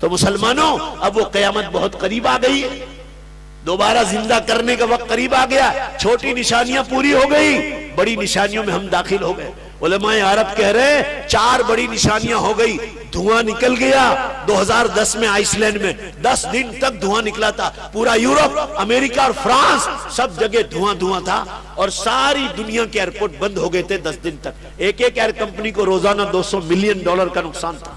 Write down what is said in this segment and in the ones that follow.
तो मुसलमानों, अब वो कयामत बहुत करीब आ गई है, दोबारा जिंदा करने का वक्त करीब आ गया। छोटी निशानियां पूरी हो गई, बड़ी निशानियों में हम दाखिल हो गए। उलमाए अरब कह रहे 4 बड़ी निशानियां हो गई। धुआं निकल गया 2010 में आइसलैंड में, 10 दिन तक धुआं निकला था। पूरा यूरोप, अमेरिका और फ्रांस सब जगह धुआं धुआं था और सारी दुनिया के एयरपोर्ट बंद हो गए थे 10 दिन तक। एक एक एयर कंपनी को रोजाना $200 मिलियन का नुकसान था।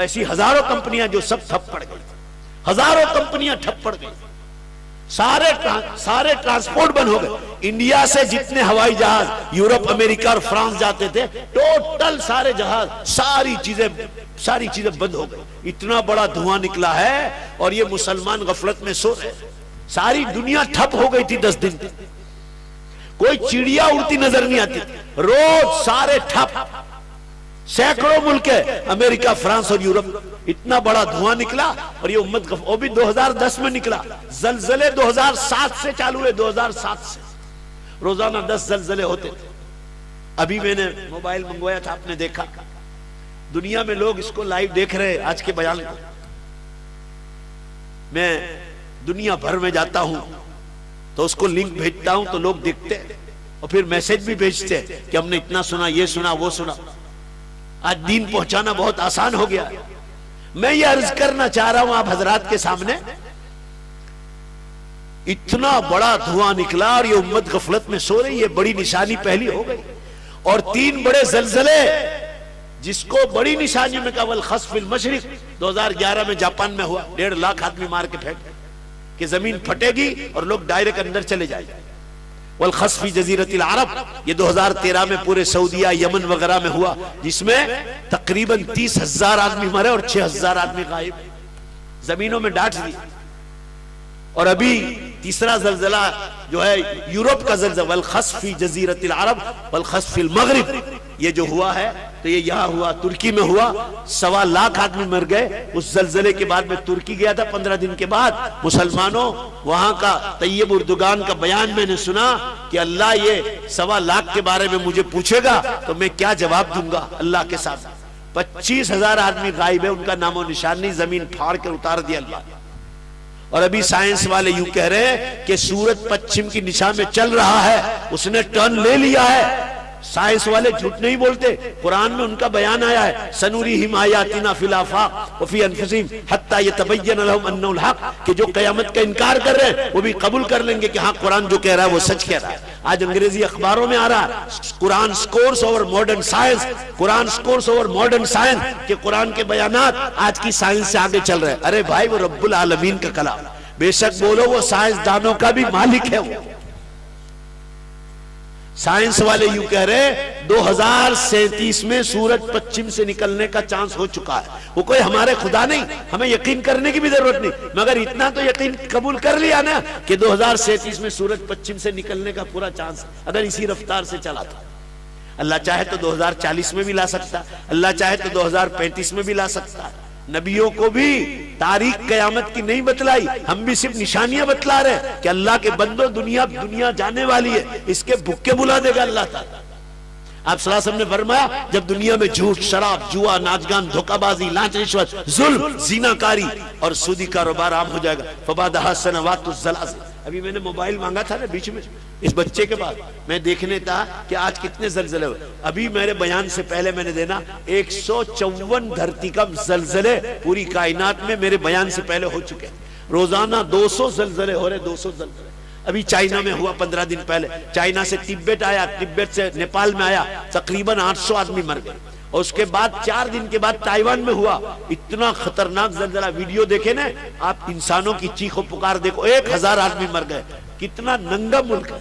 ऐसी हजारों कंपनियां जो सब ठप पड़ गई, हजारों कंपनियां ठप पड़ गई, सारे ट्रांसपोर्ट बंद हो गए। इंडिया से जितने हवाई जहाज यूरोप, अमेरिका और फ्रांस जाते थे, टोटल सारे जहाज, सारी चीजें बंद हो गई। इतना बड़ा धुआं निकला है और ये मुसलमान गफलत में सो रहे। सारी दुनिया ठप हो गई थी 10 दिन तक, कोई चिड़िया उड़ती नजर नहीं आती, रोज सारे ठप। सैकड़ों मुल्क है, अमेरिका, फ्रांस और यूरोप। इतना बड़ा धुआं निकला और ये उम्मत, वो भी 2010 में निकला। जलजले 2007 से चालू हुए, 2007 से रोजाना 10 जलजले होते थे। अभी मैंने मोबाइल मंगवाया था, आपने देखा, दुनिया में लोग इसको लाइव देख रहे हैं। आज के बयान को मैं दुनिया भर में जाता हूं तो उसको लिंक भेजता हूं तो लोग देखते हैं और फिर मैसेज भी भेजते हैं कि हमने इतना सुना, ये सुना, वो सुना। आज दीन पहुंचाना बहुत आसान हो गया। मैं ये अर्ज करना चाह रहा हूं आप हजरात के सामने, इतना बड़ा धुआं निकला और ये उम्मत गफलत में सो रही है। बड़ी निशानी पहली हो गई और 3 बड़े जलजले, जिसको बड़ी निशानी में कहा वल खस्फ फिल मशरिक, 2011 में जापान में हुआ। 1.5 लाख आदमी मार के फेंक कि जमीन फटेगी और लोग डायरेक्ट अंदर चले जाएंगे। वल खस्फ फी जजीरतिल अरब, ये 2013 में पूरे सऊदीया, यमन वगैरह में हुआ, जिसमें तकरीबन 30,000 आदमी मरे और 6,000 आदमी गायब, जमीनों में डांट दी। और अभी तीसरा जलजला जो है यूरोप का जलजला, वल खस्फ फी जजीरतिल अरब वल खस्फ फिल मगरिब, ये जो हुआ है तो ये यहां हुआ, तुर्की में हुआ। 1.25 लाख आदमी मर गए उस जलजले के बाद। मैं तुर्की गया था 15 दिन के बाद। मुसलमानों, वहां का तैयब उर्दुगान का बयान मैंने सुना कि अल्लाह ये 1.25 लाख के बारे में मुझे पूछेगा तो मैं क्या जवाब दूंगा अल्लाह के साथ। 25,000 आदमी गायब है, उनका नामो निशान नहीं, जमीन फाड़ कर उतार दिया अल्लाह। और अभी साइंस वाले यूं कह रहे हैं कि सूरज पश्चिम की दिशा में चल रहा है, उसने टर्न ले लिया है। साइंस वाले झूठ नहीं बोलते, कुरान में उनका बयान आया है, सनूरिहिम आयातिना फिल आफाक व फी अनफुसिहिम हत्ता यतबय्यन लहुम अन्नहुल हक, कि जो कयामत का इनकार कर रहे हैं वो भी कबूल कर लेंगे कि हाँ, कुरान जो कह रहा है वो सच कह रहा है। आज अंग्रेजी अखबारों में आ रहा है, Quran scores over modern science, Quran scores over modern science, कि कुरान के बयानात आज की साइंस से आगे चल रहे हैं। अरे भाई, वो रब्बुल आलमीन का कलाम, बेशक बोलो वो साइंसदानों का भी मालिक है। वो साइंस वाले यूं कह रहे 2037 में सूरज पश्चिम से निकलने का चांस हो चुका है। वो कोई हमारे खुदा नहीं, हमें यकीन करने की भी जरूरत नहीं, मगर इतना तो यकीन कबूल कर लिया ना कि 2037 में सूरज पश्चिम से निकलने का पूरा चांस, अगर इसी रफ्तार से चला था। अल्लाह चाहे तो 2040 में भी ला सकता, अल्लाह चाहे तो 2035 में भी ला सकता है। नबियों को भी तारीख कयामत की नहीं बतलाई, हम भी सिर्फ निशानियां बतला रहे कि अल्लाह के बंदो, दुनिया जाने वाली है, इसके भुक्के बुला देगा अल्लाह ताला। आप सल्लल्लाहु अलैहि वसल्लम ने फरमाया, जब दुनिया में झूठ, शराब, जुआ, नाचगान, धोखाबाजी, लांच, रिश्वत, जुल्म, जीनाकारी और सूदी कारोबार आम हो जाएगा। फबादहा सनवातुज ज़लाज़िल। अभी मैंने मोबाइल मांगा था ना बीच में, इस बच्चे के बाद मैं देखने था कि आज कितने जलजले हुए। अभी मेरे बयान से पहले मैंने देना 154 धरती का जलजले पूरी कायनात में मेरे बयान से पहले हो चुके हैं। रोजाना 200 जलजले हो रहे, 200 जलजले। अभी चाइना में हुआ 15 दिन पहले, चाइना से तिब्बत आया, तिब्बत से नेपाल में आया, तकरीबन 800 आदमी मर गए। और उसके बाद 4 दिन के बाद ताइवान में हुआ, इतना खतरनाक जलजला। वीडियो देखे ना आप, इंसानों की चीखो पुकार देखो, 1000 आदमी मर गए। कितना नंगा मुल्क है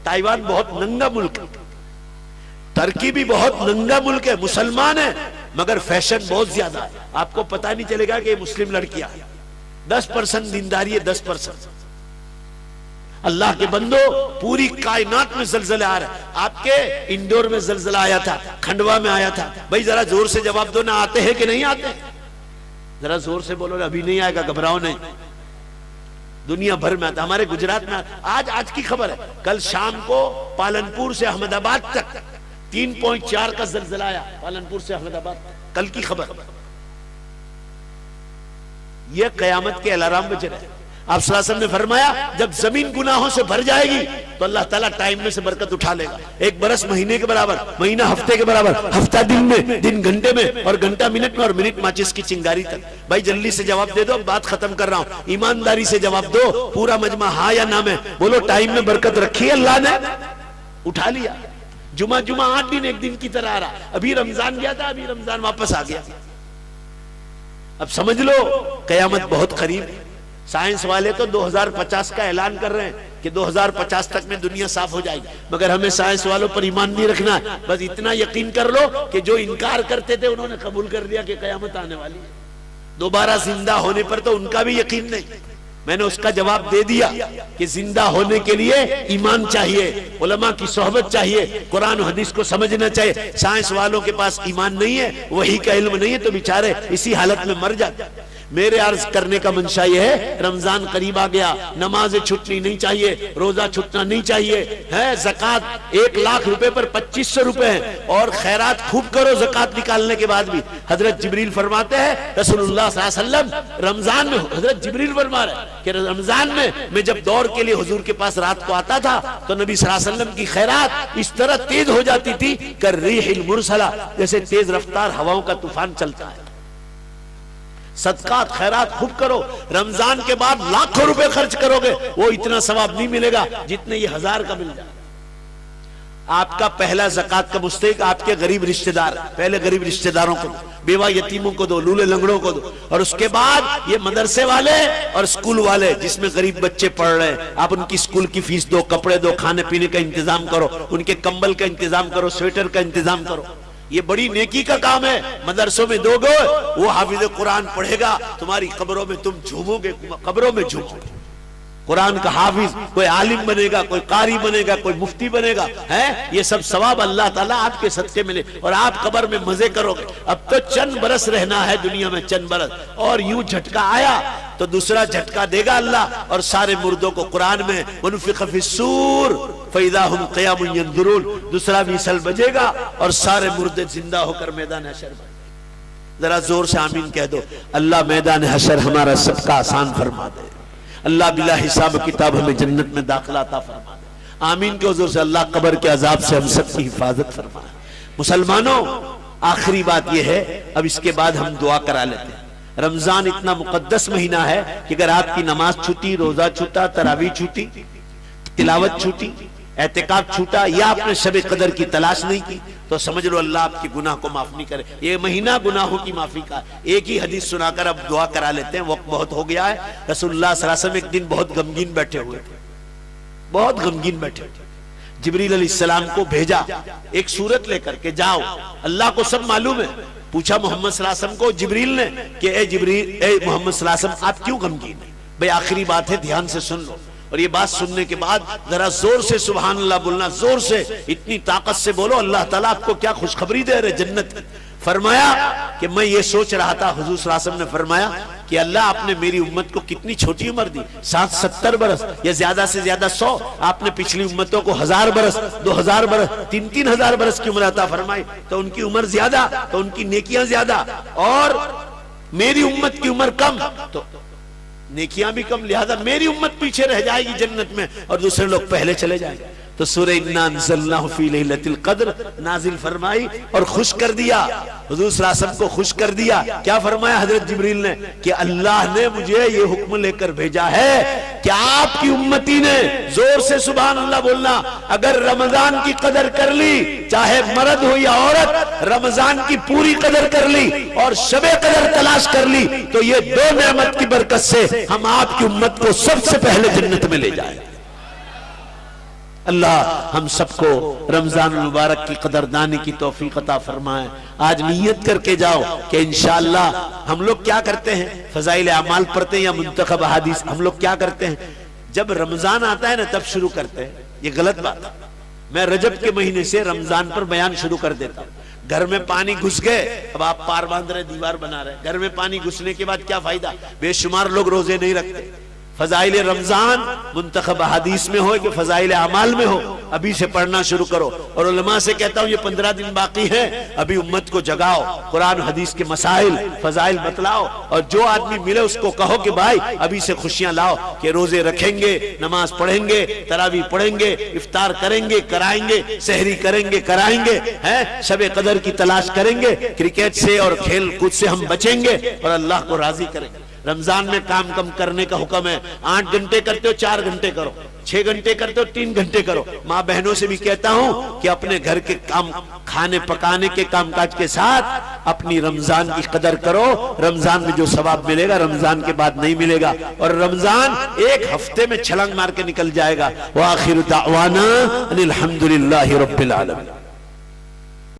ताइवान, बहुत नंगा मुल्क है। तुर्की भी बहुत नंगा मुल्क है, मुसलमान है मगर फैशन बहुत ज्यादा है। आपको पता नहीं चलेगा कि मुस्लिम लड़कियां हैं। 10% दीनदारी है, 10%। अल्लाह के बंदो, पूरी कायनात में जलजले आ रहे हैं। आपके इंदौर में जलजला आया था, खंडवा में आया था। भाई जरा जोर से जवाब दो ना, आते हैं कि नहीं आते? जरा जोर से बोलो, अभी नहीं आएगा, घबराओ नहीं। दुनिया भर में आता, हमारे गुजरात में आज की खबर है, कल शाम को पालनपुर से अहमदाबाद तक 3.4 का जलजला आया। पालनपुर से अहमदाबाद, कल की खबर। ये कयामत के अलार्म बज रहे हैं। आप सल्लल्लाहु अलैहि वसल्लम ने फरमाया जब जमीन गुनाहों से भर जाएगी तो अल्लाह ताला टाइम में से बरकत उठा लेगा। एक बरस महीने के बराबर, महीना हफ्ते के बराबर, हफ्ता दिन में, दिन घंटे में, और घंटा मिनट में, और मिनट माचिस की चिंगारी तक। भाई जल्दी से जवाब दे दो, अब बात खत्म कर रहा हूं, ईमानदारी से जवाब दो। पूरा मजमा हाँ या ना में बोलो। टाइम में बरकत रखी है अल्लाह ने, उठा लिया। जुमा 8 दिन एक दिन की तरह आ रहा। अभी रमजान गया था, अभी रमजान वापस आ गया। अब समझ लो कयामत बहुत करीब है। साइंस वाले तो 2050 का ऐलान कर रहे हैं कि 2050 तक में दुनिया साफ हो जाएगी, मगर हमें साइंस वालों पर ईमान नहीं रखना है। बस इतना यकीन कर लो कि जो इनकार करते थे उन्होंने कबूल कर लिया कि कयामत आने वाली है। दोबारा जिंदा होने पर तो उनका भी यकीन नहीं। मैंने उसका जवाब दे दिया कि जिंदा होने के लिए ईमान चाहिए, उलमा की सोहबत चाहिए, कुरान हदीस को समझना चाहिए। साइंस वालों के पास ईमान नहीं है, वही का इल्म नहीं है, तो बेचारे इसी हालत में मर जाते। मेरे अर्ज करने का मंशा यह है, रमजान करीब आ गया, नमाजें छूटनी नहीं चाहिए, रोजा छूटना नहीं चाहिए है। ज़कात 1 लाख रुपए पर 2500 रुपए है, और खैरात खूब करो ज़कात निकालने के बाद भी। हजरत जिब्रील फरमाते हैं, रसूलुल्लाह सल्लल्लाहु अलैहि वसल्लम रमजान में, हजरत जिब्रील फरमा रहे हैं कि रमजान में मैं जब दौड़ के लिए हुजूर के पास रात को आता था तो नबी सल्लल्लाहु अलैहि वसल्लम की खैरात इस तरह तेज हो जाती थी कर रिहिल मुरसला, जैसे तेज रफ्तार हवाओं का तूफान चलता है। सदकात खैरात खूब करो। रमजान के बाद लाखों रुपए खर्च करोगे, वो इतना सवाब नहीं मिलेगा जितने ये 1000 का मिल जाए। आपका पहला ज़कात का मुस्तहिक आपके गरीब रिश्तेदार, पहले गरीब रिश्तेदारों को दो, बेवा यतीमों को दो, लूले लंगड़ों को दो, और उसके बाद ये मदरसे वाले और स्कूल वाले जिसमें गरीब बच्चे पढ़ रहे हैं, आप उनकी स्कूल की फीस दो, कपड़े दो, खाने पीने का इंतजाम करो, उनके कंबल का इंतजाम करो, स्वेटर का इंतजाम करो। ये बड़ी नेकी का काम है। मदरसों में दोगे, वो हाफिज कुरान पढ़ेगा, तुम्हारी कब्रों में तुम झूमोगे, कब्रों में झूमोगे। कुरान का हाफिज कोई आलिम बनेगा, कोई कारी बनेगा, कोई मुफ्ती बनेगा, है ये सब सवाब अल्लाह ताला आपके सदके मिले, और आप कब्र में मजे करोगे। अब तो चंद बरस रहना है दुनिया में, चंद बरस, और यूं झटका आया तो दूसरा झटका देगा अल्लाह, और सारे मुर्दों को कुरान में वनुफिख फिस्सूर फइज़ा हुम क़ियामुन यंज़ुरून, दूसरा विसल बजेगा और सारे मुर्दे जिंदा होकर मैदान हशर में। जरा जोर से आमीन कह दो। अल्लाह मैदान हशर हमारा सबका आसान फरमा दे। अल्लाह बिला हिसाब किताब हमें जन्नत में दाखिला अता फरमा दे। आमीन के हुजूर से अल्लाह कब्र के अजाब से हम सबकी हिफाजत फरमाए। मुसलमानों, आखिरी बात यह है, अब इसके बाद हम दुआ करा लेते हैं। रमजान इतना मुकद्दस महीना है कि अगर आपकी नमाज छूटी, रोजा छूटा, तरावी छूटी, तिलावत छूटी, एहतिकाफ छूटा, या आपने शब कदर की तलाश नहीं की, तो समझ लो अल्लाह आपके गुनाह को माफ नहीं करे। ये महीना गुनाहों की माफी का। एक ही हदीस सुनाकर अब दुआ करा लेते हैं, वक्त बहुत हो गया है। रसूलुल्लाह सल्लल्लाहु अलैहि वसल्लम एक दिन बहुत गमगीन बैठे हुए थे, बहुत गमगीन बैठे हुए। जिब्रील अलैहिस्सलाम को भेजा एक सूरत लेकर के, जाओ, अल्लाह को सब मालूम है। पूछा मोहम्मद सल्लल्लाहु अलैहि वसल्लम को जिब्रील ने कि ए जिब्रील, ए मोहम्मद सल्लल्लाहु अलैहि वसल्लम आप क्यों गमगीन है? भाई आखिरी बात है, ध्यान से सुन लो। और ये बात सुनने के बाद जरा जोर से सुभान अल्लाह बोलना, जोर से, इतनी ताकत से बोलो, अल्लाह ताला आपको क्या खुशखबरी दे रहे जन्नत की। फरमाया कि मैं ये सोच रहा था, हुजूर सल्लल्लाहु अलैहि वसल्लम ने फरमाया कि अल्लाह आपने मेरी उम्मत को कितनी छोटी उम्र दी, 70 बरस या ज्यादा से ज्यादा 100। आपने पिछली उम्मतों को 1000 बरस, 2000 बरस, 3-3 हजार बरस की उम्र अता फरमाई, तो उनकी उम्र ज्यादा, तो उनकी नेकियां ज्यादा, और मेरी उम्मत की उम्र कम, तो नेकियां भी कम, लिहाजा मेरी उम्मत पीछे रह जाएगी जन्नत में और दूसरे लोग पहले चले जाएंगे। तो सूरह इन्ना अंज़लनाहु फी लैलतिल क़द्र नाजिल फरमाई और खुश कर दिया, हुजूर सल्लल्लाहु अलैहि वसल्लम को खुश कर दिया। क्या फरमाया हजरत जिब्रील ने कि अल्लाह ने मुझे ये हुक्म लेकर भेजा है कि आपकी उम्मती ने, जोर से सुभान अल्लाह बोलना, अगर रमजान की कदर कर ली, चाहे मर्द हो या औरत, रमजान की पूरी कदर कर ली और शबे कदर तलाश कर ली, तो ये 2 नेमत की बरकत से हम आपकी उम्मत को सबसे पहले जन्नत में ले जाएंगे। अल्लाह हम सबको रमजान मुबारक की कदरदानी की तौफीक अता फरमाए। आज नियत करके जाओ कि इंशाअल्लाह हम लोग क्या करते हैं, फजाइल अमाल पढ़ते हैं या मुंतखब अहादीस, हम लोग क्या करते हैं, जब रमजान आता है ना तब शुरू करते हैं। ये गलत बात है। मैं रजब के महीने से रमजान पर बयान शुरू कर देता हूँ। घर में पानी घुस गए, अब आप पार बांध रहे, दीवार बना रहे, घर में पानी घुसने के बाद क्या फायदा? बेशुमार लोग रोजे नहीं रखते, फजाइल रमजान मुंतखब हदीस में हो कि फजाइल अमाल में हो, अभी से पढ़ना शुरू करो। और उलमा से कहता हूं ये 15 दिन बाकी है, अभी उम्मत को जगाओ, कुरान हदीस के मसाइल फजाइल बतलाओ। और जो आदमी मिले उसको कहो कि भाई अभी से खुशियां लाओ, कि रोजे रखेंगे, नमाज पढ़ेंगे, तरावी पढ़ेंगे, इफ्तार करेंगे, कराएंगे, सहरी करेंगे, कराएंगे, हैं शबे कदर की तलाश करेंगे, क्रिकेट से और खेल कूद से हम बचेंगे और अल्लाह को राजी करेंगे। रमजान में काम कम करने का हुक्म है। 8 घंटे करते हो 4 घंटे करो, 6 घंटे करते हो 3 घंटे करो। माँ बहनों से भी कहता हूं कि अपने घर के काम, खाने पकाने के कामकाज के साथ अपनी रमजान की कदर करो। रमजान में जो सवाब मिलेगा रमजान के बाद नहीं मिलेगा, और रमजान एक हफ्ते में छलांग मार के निकल जाएगा। व आखिर दावाना अनिल हम्दुलिल्लाहि रब्बिल आलमीन।